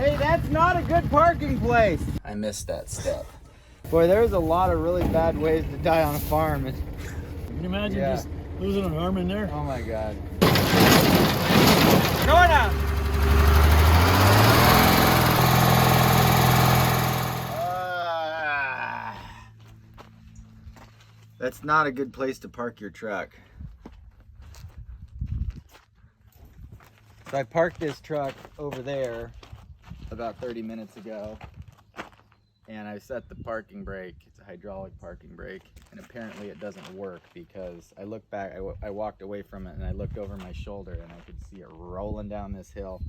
Hey, that's not a good parking place. I missed that step. Boy, there's a lot of really bad ways to die on a farm. Can you imagine just losing an arm in there? Oh my God. Norna! That's not a good place to park your truck. So I parked this truck over there about 30 minutes ago, and I set the parking brake. It's a hydraulic parking brake, and apparently it doesn't work because I looked back, I walked away from it and I looked over my shoulder and I could see it rolling down this hill,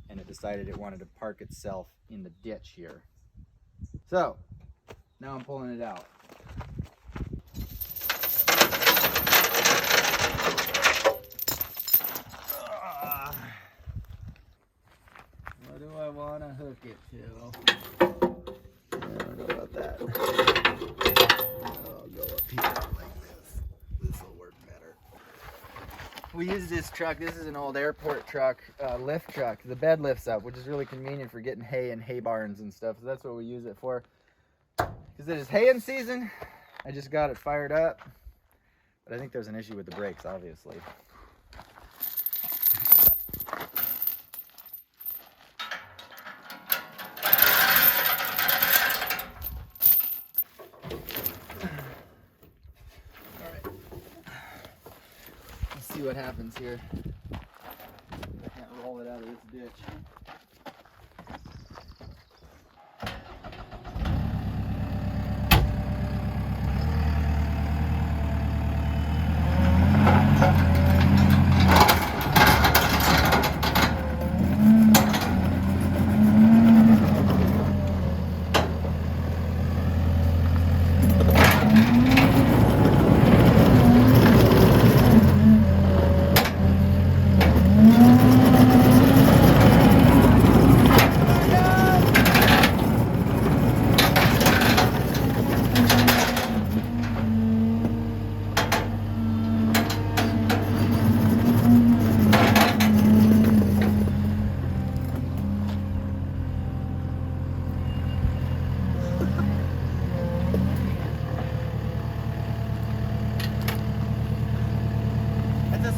and it decided it wanted to park itself in the ditch here. So now I'm pulling it out. What do I want to hook it to? I don't know about that. I'll go up here like this. This will work better. We use this truck. This is an old airport truck, lift truck. The bed lifts up, which is really convenient for getting hay in hay barns and stuff. So that's what we use it for. Because it is haying season. I just got it fired up. But I think there's an issue with the brakes, obviously. See what happens here. I can't roll it out of this ditch.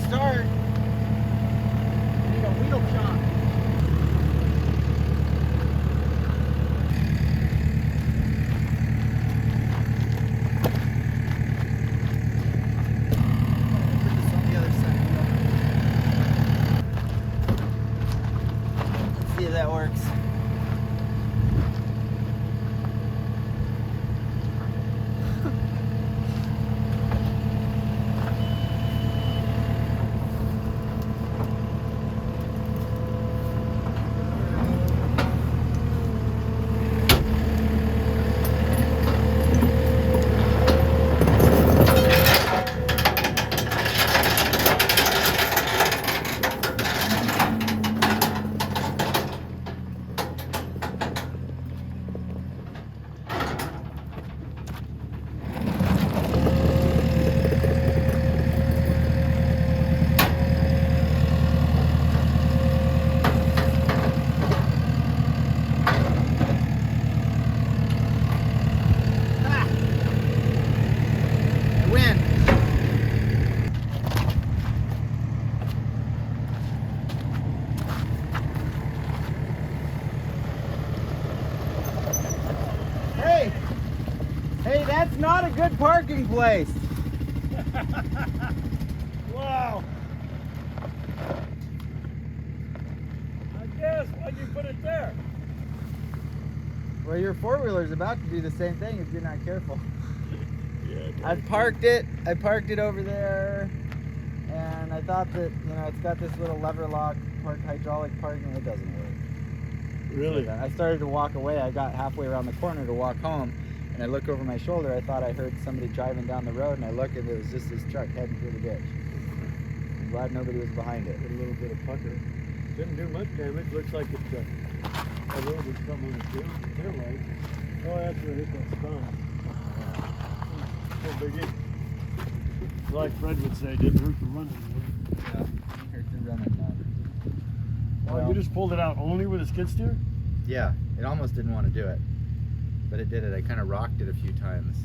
Start. I need a wheel chock. Put this on the other side. Let's see if that works. Hey, that's not a good parking place. Wow. I guess, why'd you put it there? Well, your four-wheeler's about to do the same thing if you're not careful. Yeah, I parked it over there, and I thought that, you know, it's got this little lever lock, hydraulic parking. It doesn't work. Really? So I started to walk away. I got halfway around the corner to walk home, and I look over my shoulder. I thought I heard somebody driving down the road, and I look, and it was just this truck heading through the ditch. I'm glad nobody was behind it. A little bit of pucker. Didn't do much damage. Looks like it's a little bit something on the tail light. Oh, that's where it hit that spine. No biggie. Like Fred would say, didn't hurt the running. Yeah, hurt the running none. Oh, you just pulled it out only with a skid steer? Yeah, it almost didn't want to do it, but it did it. I kind of rocked it a few times,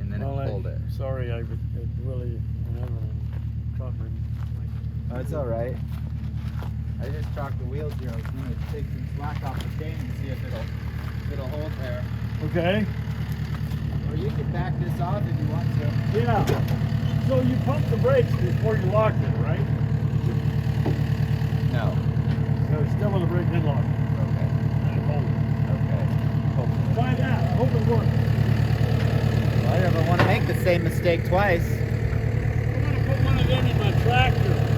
and then it pulled it. Sorry, it really caught me. Oh, it's all right. I just chalked the wheels here. I was going to take some slack off the chain and see if it'll hold there. Okay. Or you can back this off if you want to. Yeah. So you pumped the brakes before you locked it, right? No. So it's still with the brake pin lock. Okay. Okay. Try that. I hope it works. Well, I never want to make the same mistake twice. I'm going to put one of them in my tractor.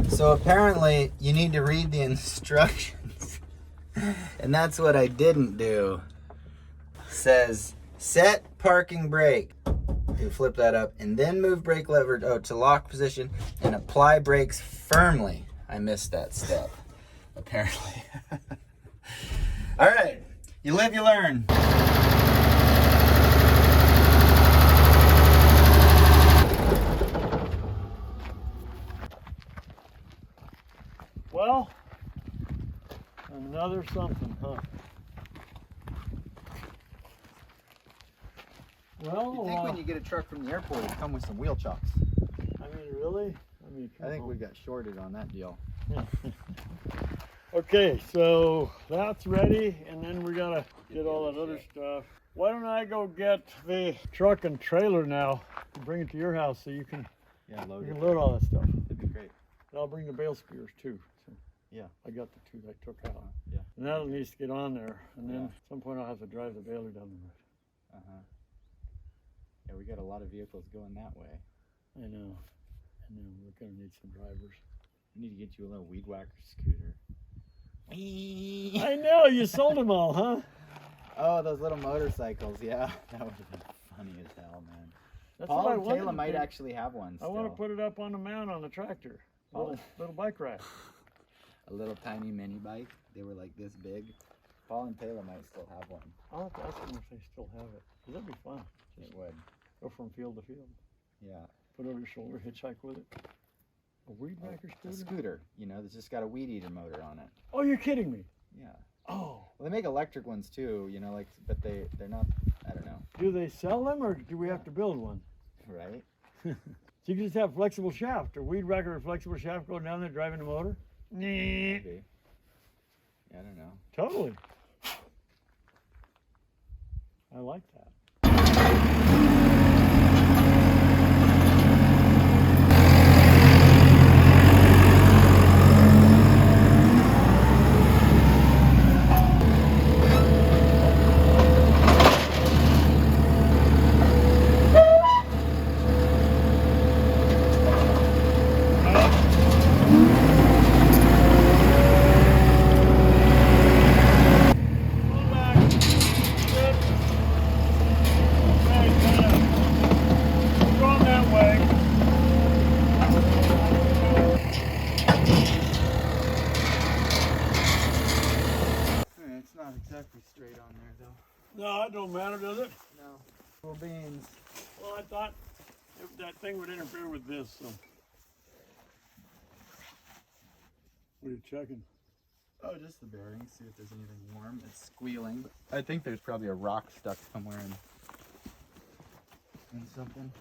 So apparently you need to read the instructions, and that's what I didn't do. It says set parking brake. You flip that up and then move brake lever to lock position and apply brakes firmly. I missed that step, apparently. All right, you live, you learn. Well, another something, huh? Well, You think when you get a truck from the airport, it'll come with some wheel chocks. I mean, really? I think we got shorted on that deal. Okay, so that's ready, and then we gotta get all that other stuff. Why don't I go get the truck and trailer now and bring it to your house so you can load all that stuff. That'd be great. And I'll bring the bale spears too. So yeah, I got the two that I took out. Yeah. And that needs to get on there, and then at some point I'll have to drive the baler down the road. Yeah, we got a lot of vehicles going that way. I know. And then we're gonna need some drivers. We need to get you a little weed whacker scooter. I know, you sold them all, huh? Oh, those little motorcycles, yeah. That would have been funny as hell, man. That's Paul what I and wanted Kayla to might do. actually have one I still. want to put it up on the mount on the tractor. Little bike rack. A little tiny mini bike. They were like this big. Paul and Taylor might still have one. I'll have to ask them if they still have it. 'Cause that'd be fun. It would. Go from field to field. Yeah. Put it over your shoulder, hitchhike with it. A weed whacker A scooter? scooter, you know, that's just got a weed eater motor on it. Oh, you're kidding me. Yeah. Oh. Well, they make electric ones too, you know, like, but they're not, I don't know. Do they sell them or do we have to build one? Right? So you can just have flexible shaft, or weed whacker or flexible shaft going down there driving the motor? Nah. Maybe. I don't know. Totally. I like that. Exactly straight on there though. No, it don't matter, does it? No. Full beans. Well, I thought that thing would interfere with this, so. What are you checking? Oh, just the bearings, see if there's anything warm. It's squealing. I think there's probably a rock stuck somewhere in something.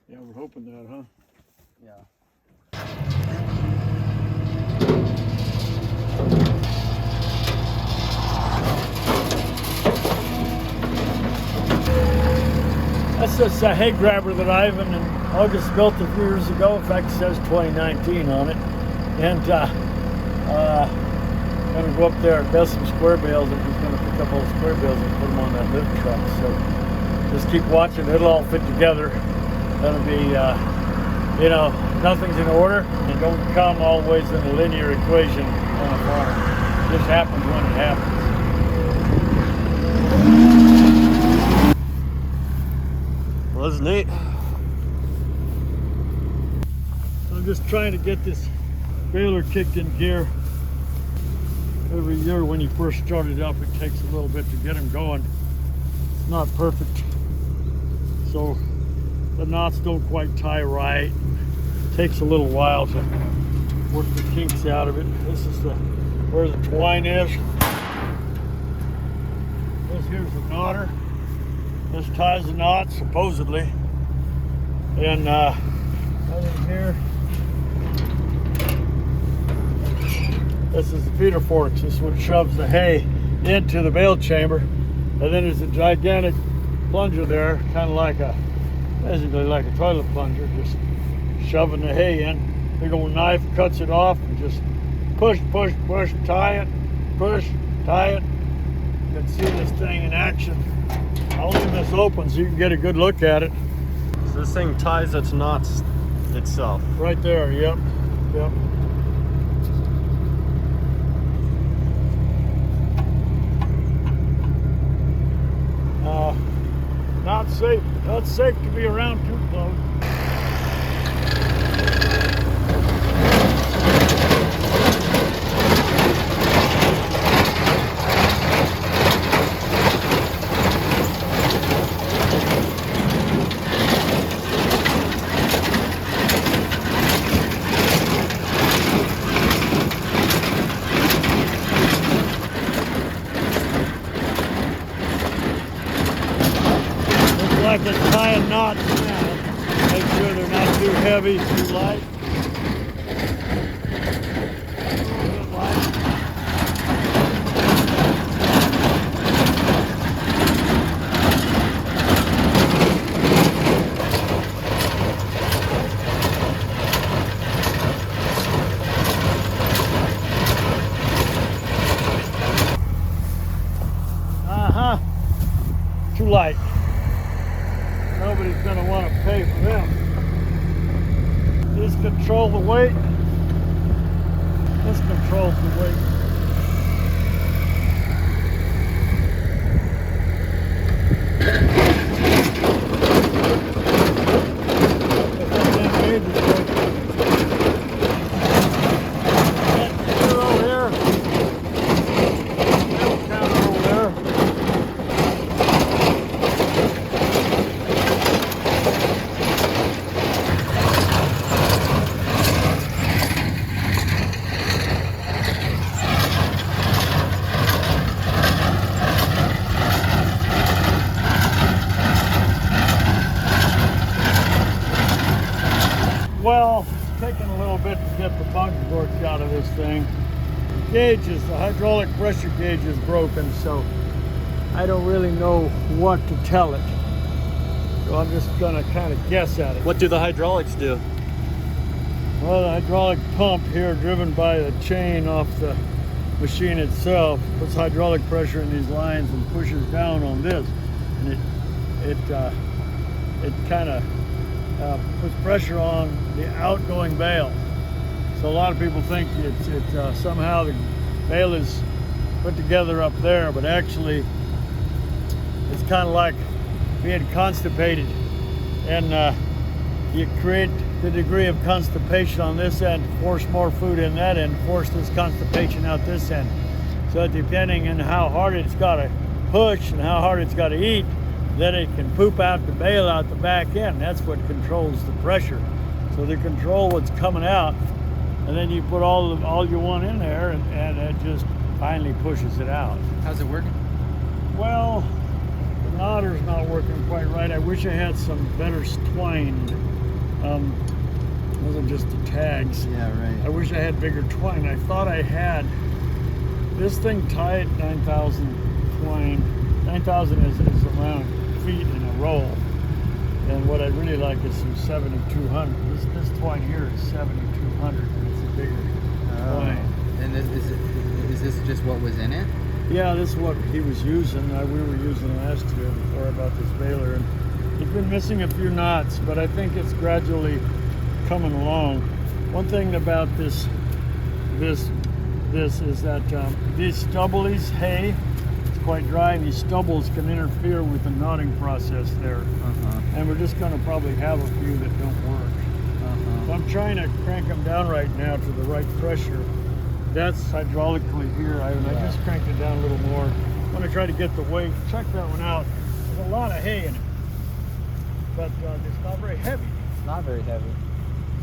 Yeah, we're hoping that, huh? Yeah. This is a hay grabber that Ivan and August built a few years ago. In fact, it says 2019 on it. And gonna go up there and best some square bales. I'm just gonna pick up all the square bales and put them on that lift truck. So just keep watching. It'll all fit together. That'll be, you know, nothing's in order. It don't come always in a linear equation on a farm. It just happens when it happens. Well, that's neat. I'm just trying to get this baler kicked in gear. Every year when you first start it up, it takes a little bit to get them going. It's not perfect. So the knots don't quite tie right. It takes a little while to work the kinks out of it. This is where the twine is. This here's the knotter. This ties the knot, supposedly. And right in here, this is the feeder forks. This one shoves the hay into the bale chamber. And then there's a gigantic plunger there, kind of like basically like a toilet plunger, just shoving the hay in. Big old knife cuts it off and just push, push, push, tie it, push, tie it. You can see this thing in action. I'll leave this open so you can get a good look at it. So this thing ties its knots itself. Right there, yep, yep. Not safe to be around too close. Like it's tying knots now. Make sure they're not too heavy, too light. Too light. Nobody's going to want to pay for them. Just control the weight. This controls the weight. Well, it's taking a little bit to get the bunker torque out of this thing. The hydraulic pressure gauge is broken, so I don't really know what to tell it. So I'm just gonna kind of guess at it. What do the hydraulics do? Well, the hydraulic pump here, driven by the chain off the machine itself, puts hydraulic pressure in these lines and pushes down on this, and it kind of puts pressure on the outgoing bale. So a lot of people think it's somehow the bale is put together up there, but actually it's kind of like being constipated, and you create the degree of constipation on this end, force more food in that end, force this constipation out this end. So depending on how hard it's got to push and how hard it's got to eat, then it can poop out the bale out the back end. That's what controls the pressure. So they control what's coming out, and then you put all you want in there, and it just finally pushes it out. How's it working? Well, the knotter's not working quite right. I wish I had some better twine. Those are just the tags. Yeah, right. I wish I had bigger twine. I thought I had. This thing tied 9,000 twine. 9,000 is around feet in a roll. And what I really like is some 7200. This twine here is 7200, and it's a bigger twine. And is this just what was in it? Yeah, this is what he was using. We were using last year before I bought this baler. And he's been missing a few knots, but I think it's gradually coming along. One thing about this is that these stubblies, hay, it's quite dry, and these stubbles can interfere with the knotting process there. And we're just going to probably have a few that don't work. So I'm trying to crank them down right now to the right pressure. That's hydraulically here. I just cranked it down a little more. I'm going to try to get the weight. Check that one out. There's a lot of hay in it, but it's not very heavy. It's not very heavy.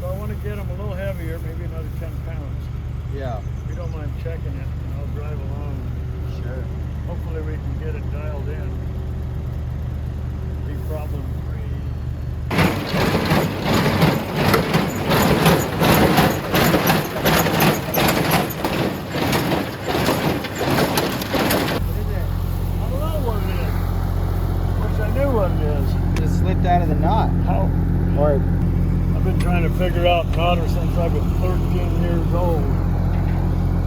So I want to get them a little heavier, maybe another 10 pounds. Yeah. If you don't mind checking it, and I'll drive along. Sure. Hopefully we can get it dialed in. Be problem free. What is it? I don't know what it is. Wish I knew what it is. It slipped out of the knot. How? Or I've been trying to figure out knotter since I've been 13 years old.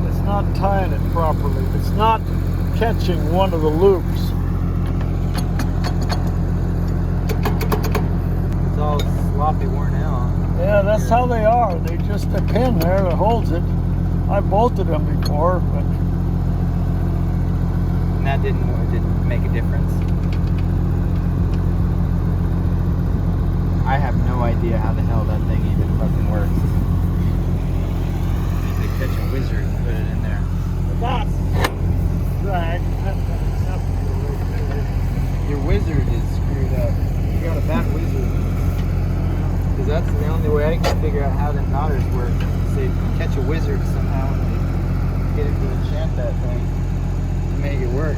It's not tying it properly. It's not catching one of the loops. it's all sloppy, worn out. Yeah, that's how they are. They just a pin there that holds it. I bolted them before, but And that didn't make a difference. I have no idea how the hell that thing even fucking works. Need to catch a wizard and put it in there. that's drag. Your wizard is screwed up. You got a bad wizard. Because that's the only way I can figure out how the knotters work. So you can catch a wizard somehow and get it to enchant that thing to make it work.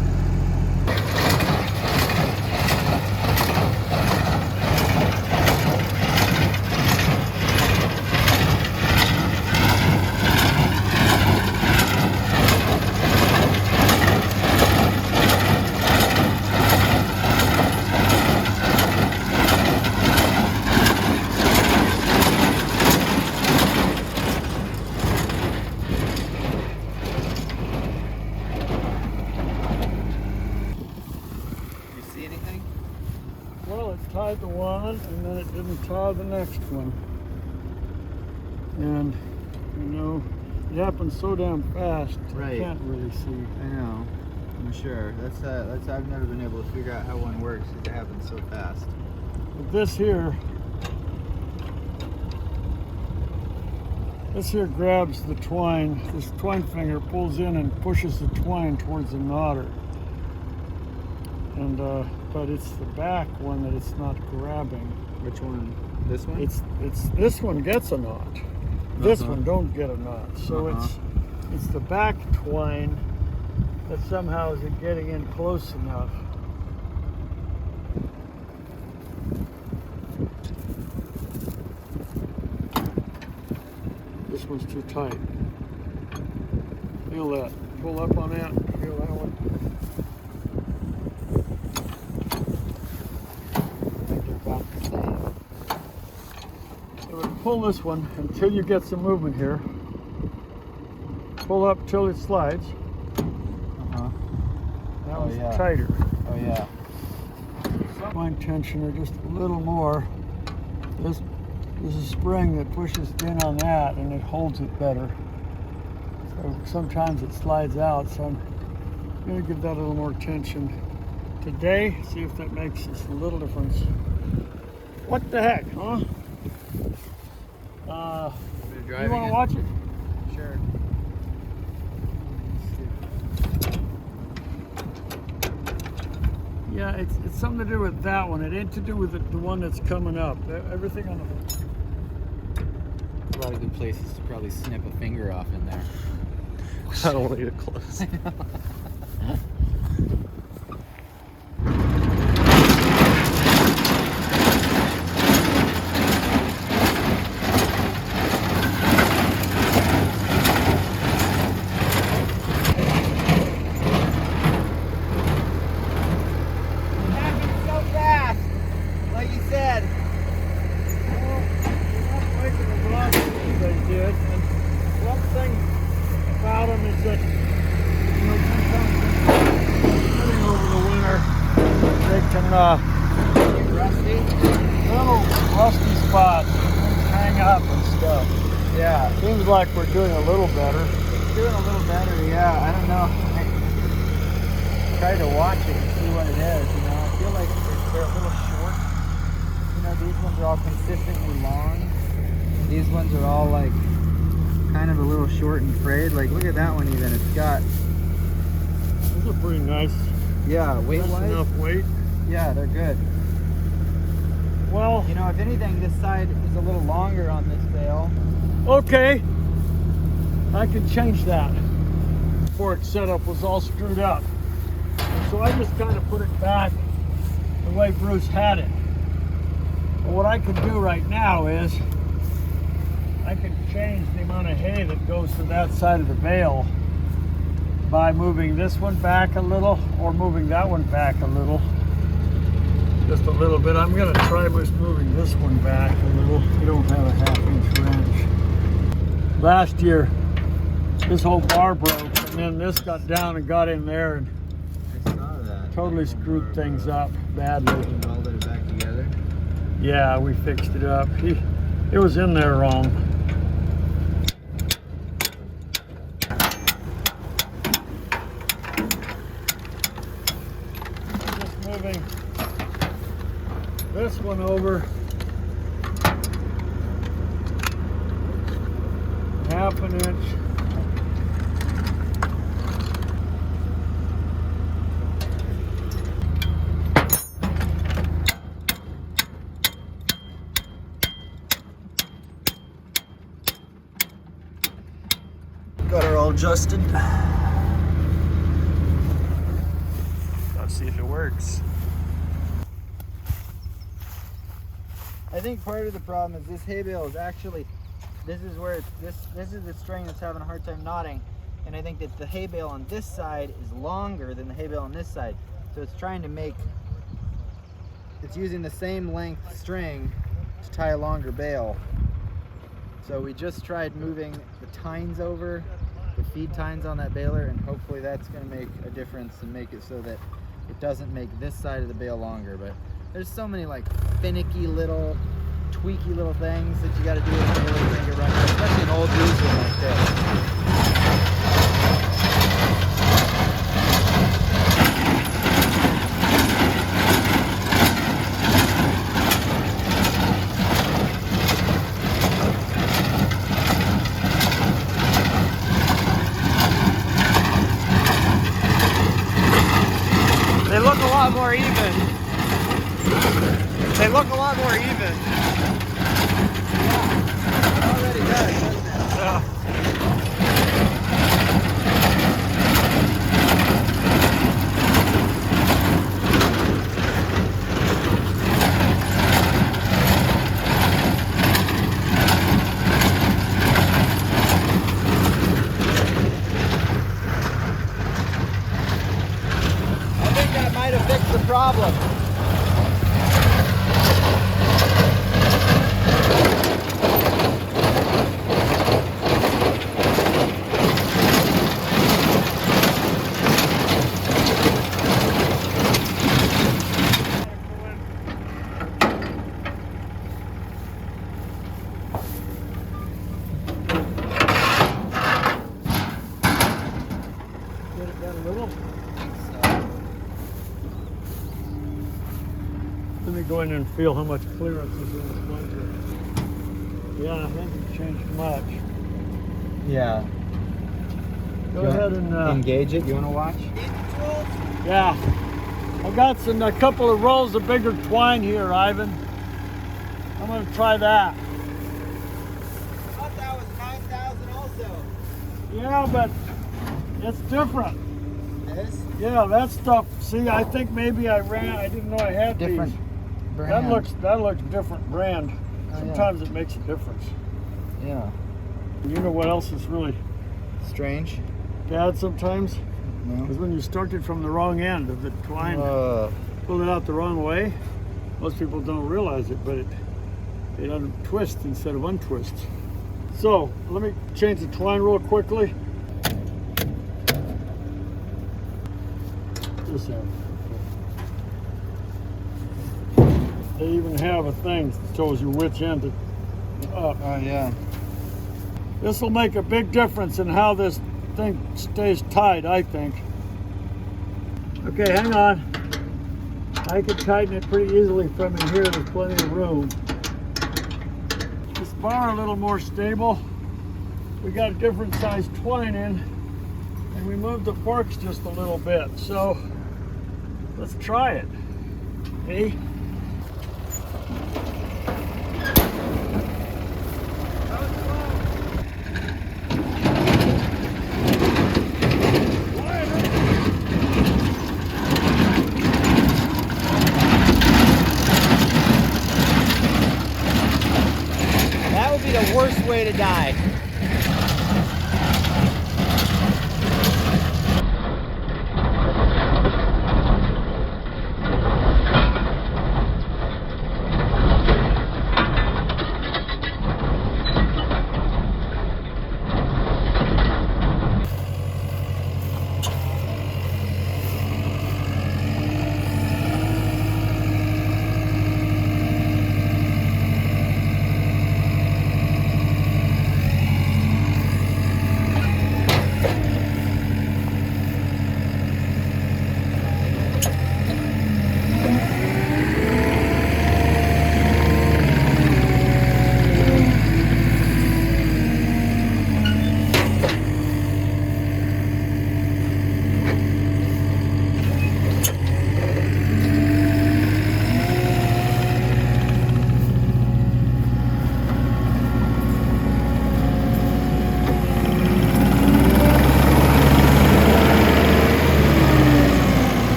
Well, it tied the one, and then it didn't tie the next one. And, you know, it happens so damn fast, Right. you can't really see. I know. I'm sure. That's I've never been able to figure out how one works because it happens so fast. But this here grabs the twine. This twine finger pulls in and pushes the twine towards the knotter. And but it's the back one that it's not grabbing. Which one? This one? It's this one gets a knot. This one don't get a knot. So it's the back twine that somehow isn't getting in close enough. This one's too tight. Feel that. Pull up on that. Feel that one. Pull this one until you get some movement here. Pull up till it slides. That one's tighter. Oh yeah. Twine tensioner just a little more. There's a spring that pushes in on that and it holds it better. So sometimes it slides out, so I'm going to give that a little more tension today. See if that makes just a little difference. What the heck, huh? You want to watch it? Sure. Yeah, it's something to do with that one. It ain't to do with the one that's coming up. Everything on A lot of good places to probably snip a finger off in there. I don't need it close. It happened so fast, like you said. Rusty? little rusty spots. Things hang up and stuff. Yeah. Seems like we're doing a little better. Doing a little better, yeah. I don't know. I tried to watch it and see what it is, you know. I feel like they're a little short. You know, these ones are all consistently long. These ones are all like kind of a little short and frayed. Like look at that one even. It's got Those are pretty nice. yeah, weight That's wise. enough weight. Yeah, they're good. Well, You know, if anything, this side is a little longer on this bale. okay. I can change that. The fork setup was all screwed up. So I just kind of put it back the way Bruce had it. But what I can do right now is I can change the amount of hay that goes to that side of the bale by moving this one back a little or moving that one back a little. Just a little bit. I'm going to try just moving this one back a little. You don't have a 1/2 inch wrench. Last year, this whole bar broke, and then this got down and got in there and I saw that. totally screwed things up badly. And welded it back together. Yeah, we fixed it up. It was in there wrong. Just moving this one over 1/2 inch. Got her all adjusted. Let's see if it works. I think part of the problem is this hay bale is actually, this is where it's, this is the string that's having a hard time knotting, and I think that the hay bale on this side is longer than the hay bale on this side, so it's trying to make, it's using the same length string to tie a longer bale. So we just tried moving the tines over, the feed tines on that baler, and hopefully that's going to make a difference and make it so that it doesn't make this side of the bale longer. But there's so many like finicky little, tweaky little things that you got to do with the baler to make it run, especially an old used one like this. They look a lot more even. They look a lot more even. It already does, doesn't it? Yeah. I think that might have fixed the problem. Get it down a little. Let me go in and feel how much clearance is in the plunger. Yeah, I haven't changed much. Yeah. Go ahead and engage it. You want to watch? yeah. I got a couple of rolls of bigger twine here, Ivan. I'm gonna try that. I thought that was 9,000 also. Yeah, but it's different. This? Yeah, that stuff. See, I think maybe I didn't know I had Different these. brand. That looks different brand. Oh, yeah. Sometimes it makes a difference. Yeah. You know what else is really Strange. bad sometimes? No. Is when you started from the wrong end of the twine, pull it out the wrong way. Most people don't realize it, but it untwists instead of untwists. So let me change the twine real quickly. This end. They even have a thing that tells you which end to up. Oh yeah. This will make a big difference in how this thing stays tight, I think. Okay, hang on. I can tighten it pretty easily from in here. There's plenty of room. This bar a little more stable. We got a different size twine in, and we moved the forks just a little bit. So let's try it. Hey. That would be the worst way to die.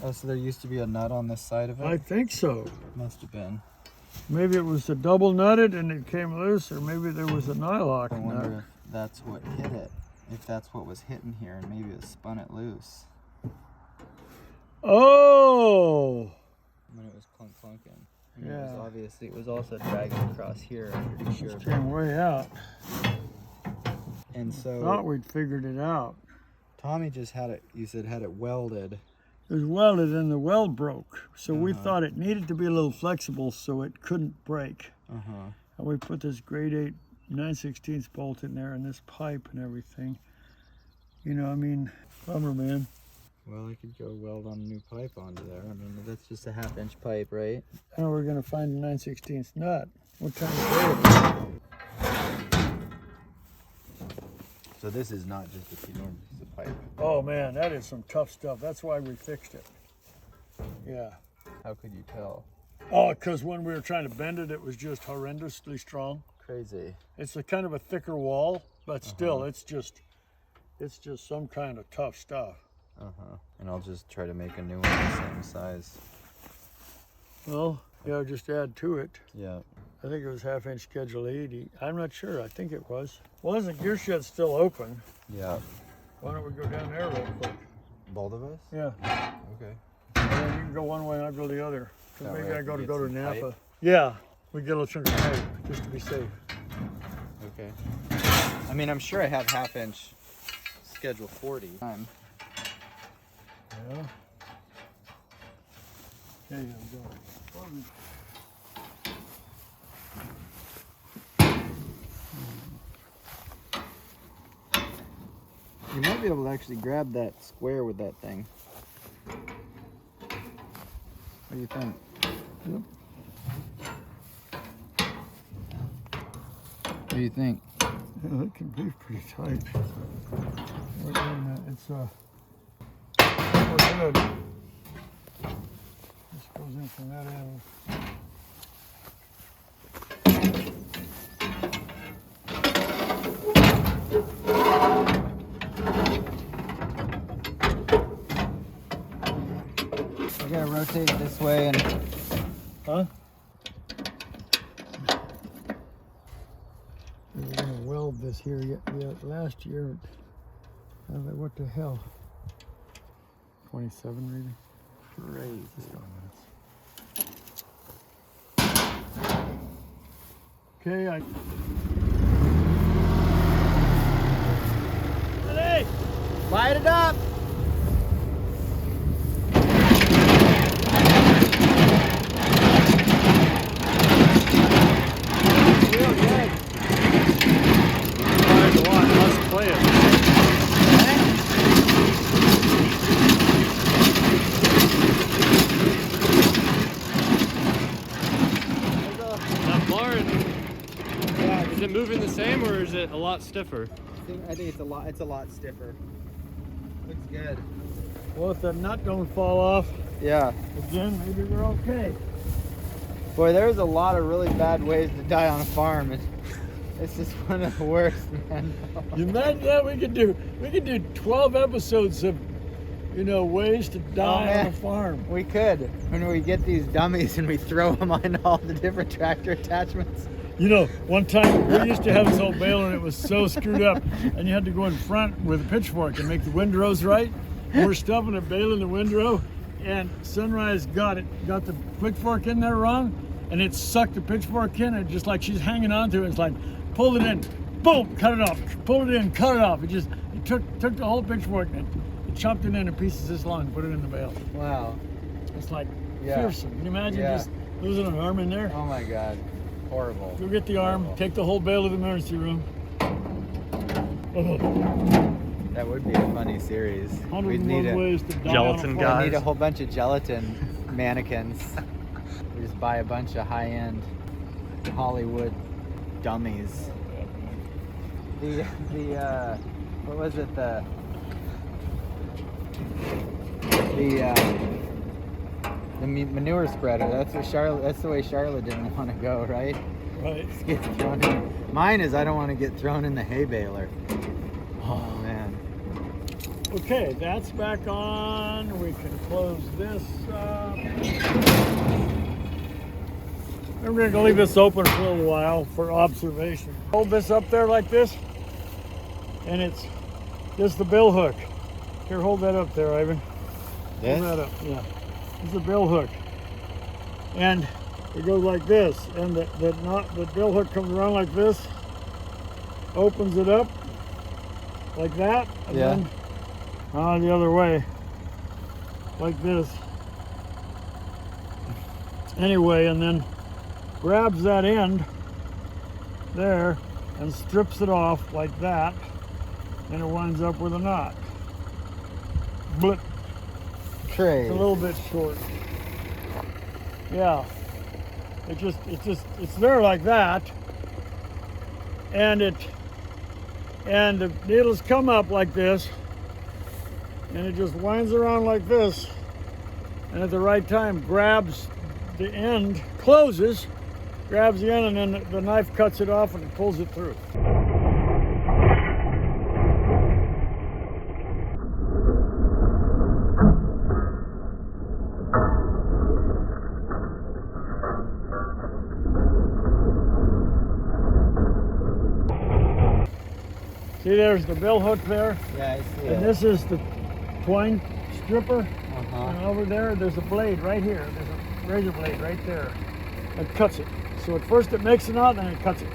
Oh, so there used to be a nut on this side of it? I think so. Must have been. Maybe it was a double nutted and it came loose, or maybe there was a nylock I nut. wonder if that's what hit it. If that's what was hitting here, and maybe it spun it loose. Oh! When it was clunking. I mean, Yeah. it was obviously, it was also dragging across here, I'm pretty sure. It came way out. And so Thought we'd figured it out. Tommy just had it, you said had it welded. It was welded and the weld broke. So we thought it needed to be a little flexible so it couldn't break. Uh-huh. And we put this grade 8 9/16 bolt in there and this pipe and everything. You know, I mean, bummer, man. Well, I could go weld on a new pipe onto there. I mean, that's just a 1/2-inch pipe, right? Now we're gonna find a 9/16 nut. What kind of day? So this is not just a normal piece of pipe. Oh man, that is some tough stuff. That's why we fixed it. Yeah. How could you tell? Oh, because when we were trying to bend it, it was just horrendously strong. Crazy. It's a kind of a thicker wall, but still, it's just some kind of tough stuff. And I'll just try to make a new one the same size. Well, yeah, just add to it. Yeah. I think it was 1/2-inch schedule 80. I'm not sure. I think it was. Well, isn't gear shed still open? Yeah. Why don't we go down there real quick? Both of us? Yeah. Okay. And then you can go one way and I'll go the other. 'Cause That maybe way I I go can to get some Napa. pipe? Yeah. We get a little chunk of pipe just to be safe. Okay. I mean, I'm sure I have 1/2-inch schedule 40. Yeah. There you go. You might be able to actually grab that square with that thing. What do you think? Yep. What do you think? Yeah, it can be pretty tight. Wait a minute, it's we're good. This goes in from that end. rotate it this way and... Huh? We were gonna weld this here last year. I was like, what the hell? 27 maybe? Crazy. Okay, Hey! Light it up! Real good. There's a lot less play it. That barn, Yeah, is it moving the same or is it a lot stiffer? I think it's a lot stiffer. Looks good. well, if the nut don't fall off Yeah. again, maybe we're okay. Boy, there's a lot of really bad ways to die on a farm, and it's just one of the worst, man. You imagine that? We could do 12 episodes of, ways to die on man. a farm. We could, when we get these dummies and we throw them on all the different tractor attachments. One time we used to have this old baler and it was so screwed up, and you had to go in front with a pitchfork and make the windrows right. And we're stuffing a bale in the windrow, and Sunrise got the pitchfork in there wrong, and it sucked the pitchfork in, and just like she's hanging on to it, it's like, pulled it in, boom, cut it off, pulled it in, cut it off. It took the whole pitchfork and it chopped it into pieces this long and put it in the bale. Wow. It's like Yeah. fearsome. Can you imagine Yeah. just losing an arm in there? Oh my God. Horrible. Go get the arm, Horrible. take the whole bale to the emergency room. That would be a funny series. We'd 101 need ways to die Gelatin on a guy. farm. We need a whole bunch of gelatin mannequins. We just buy a bunch of high-end Hollywood dummies. What was it? The manure spreader. That's the way Charlotte didn't want to go, right? Right. Just get thrown in. Mine is I don't want to get thrown in the hay baler. Oh man. Okay, that's back on. We can close this up. And we're gonna leave this open for a little while for observation. Hold this up there like this, and it's just the bill hook. Here, hold that up there, Ivan. This? Hold that up, yeah. It's a bill hook. And it goes like this, and the bill hook comes around like this, opens it up like that, and Yeah. then the other way, like this. Anyway, and then grabs that end there and strips it off like that, and it winds up with a knot. But Crazy. it's a little bit short. Yeah. It's there like that, and the needles come up like this, and it just winds around like this, and at the right time grabs the end, closes, grabs the end, and then the knife cuts it off and it pulls it through. See, there's the bill hook there, Yeah, I see and it. this is the twine stripper. Uh-huh. And over there, there's a blade right here. There's a razor blade right there that cuts it. So at first it makes a knot, then it cuts it.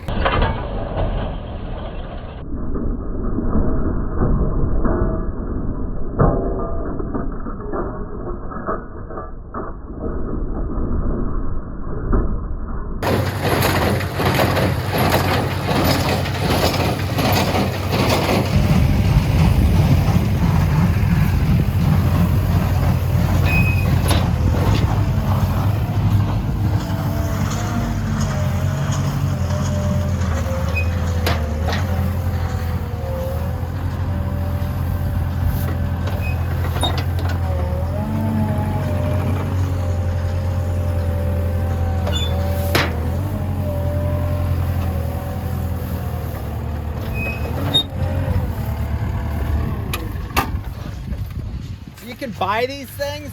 You can buy these things?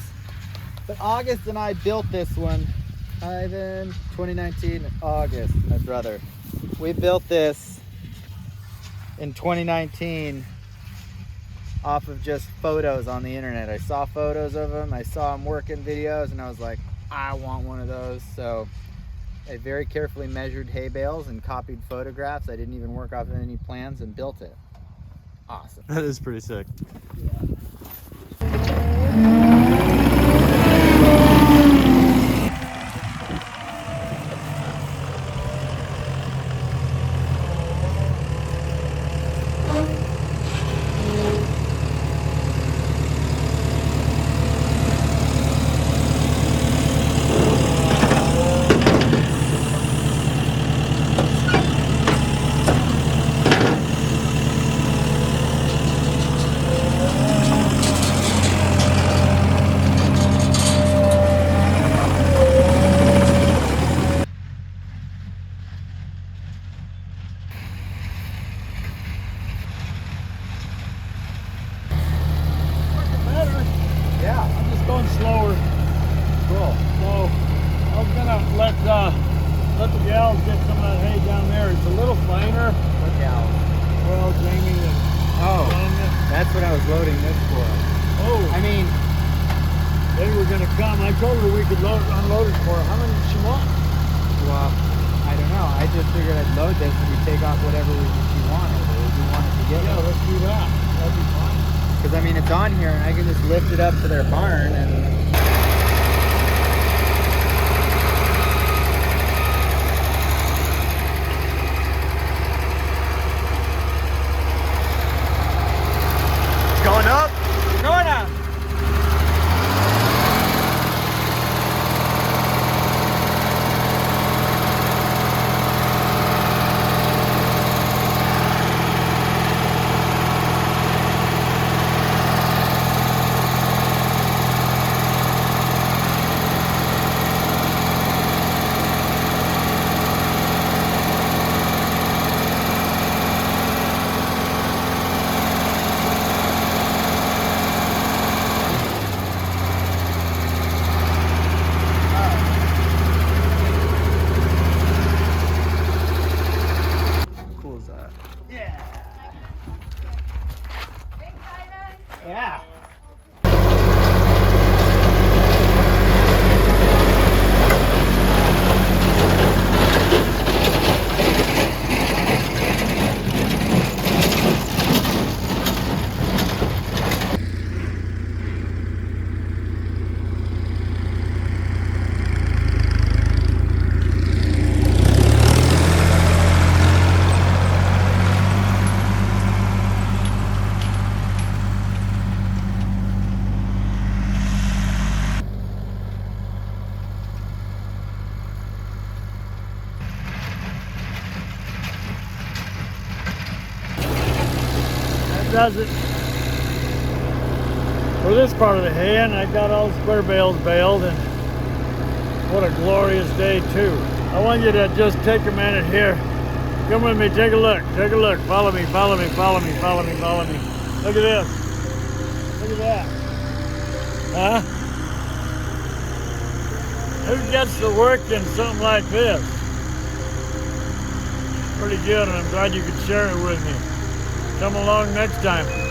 But August and I built this one. Ivan, 2019, August, my brother. We built this in 2019 off of just photos on the internet. I saw photos of him, I saw him working videos, and I was like, I want one of those. So I very carefully measured hay bales and copied photographs. I didn't even work off any plans and built it. Awesome. That is pretty sick. Going slower. Cool. So I was gonna let the gals get some of that hay down there. It's a little finer. What gals? Well, Jamie and Sonia. That's what I was loading this for. Oh, I mean, they were gonna come. I told her we could unload it for her. How many did she want? well, I don't know. I just figured I'd load this and we take off whatever she wanted or we wanted to get. Yeah, let's do that. That'd be fine. Because I mean, it's on here and I can just lift it up to their barn and. Going up? Going up! Yeah. Does it for this part of the hay, and I got all the square bales baled, and what a glorious day too. I want you to just take a minute here. Come with me, take a look, follow me, follow me, follow me, follow me, follow me. Look at this, look at that. Huh? Who gets to work in something like this? Pretty good, and I'm glad you could share it with me. Come along next time.